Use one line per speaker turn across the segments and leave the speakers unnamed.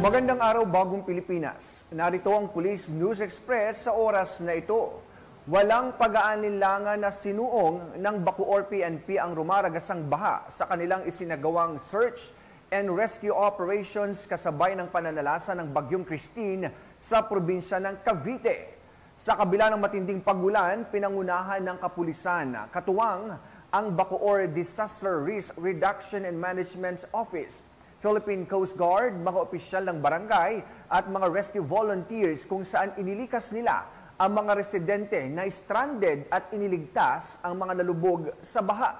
Magandang araw, Bagong Pilipinas. Narito ang Police News Express sa oras na ito. Walang pag-aalinlangan na sinuong ng Bacoor PNP ang rumaragasang baha sa kanilang isinagawang search and rescue operations kasabay ng pananalasa ng Bagyong Christine sa probinsya ng Cavite. Sa kabila ng matinding pagulan, pinangunahan ng kapulisan, katuwang ang Bacoor Disaster Risk Reduction and Management Office, Philippine Coast Guard, mga opisyal ng barangay at mga rescue volunteers kung saan inilikas nila ang mga residente na stranded at iniligtas ang mga nalubog sa baha.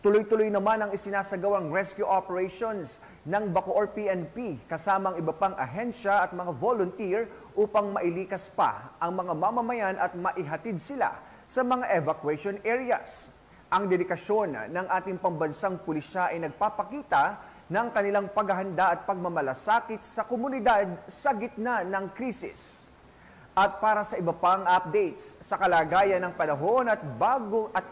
Tuloy-tuloy naman ang isinasagawang rescue operations ng Bacoor PNP kasamang iba pang ahensya at mga volunteer upang mailikas pa ang mga mamamayan at maihatid sila sa mga evacuation areas. Ang dedikasyon ng ating pambansang pulisya ay nagpapakita ng kanilang paghahanda at pagmamalasakit sa komunidad sa gitna ng krisis. At para sa iba pang updates sa kalagayan ng panahon at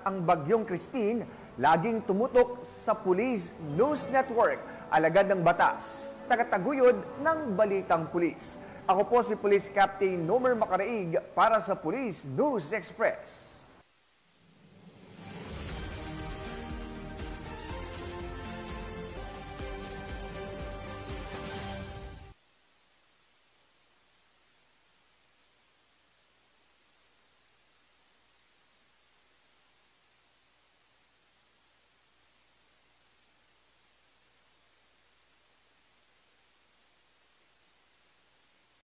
ang Bagyong Christine, laging tumutok sa Police News Network, alagad ng batas, tagataguyod ng Balitang Pulis. Ako po si Police Captain Nomer Macaraig para sa Police News Express.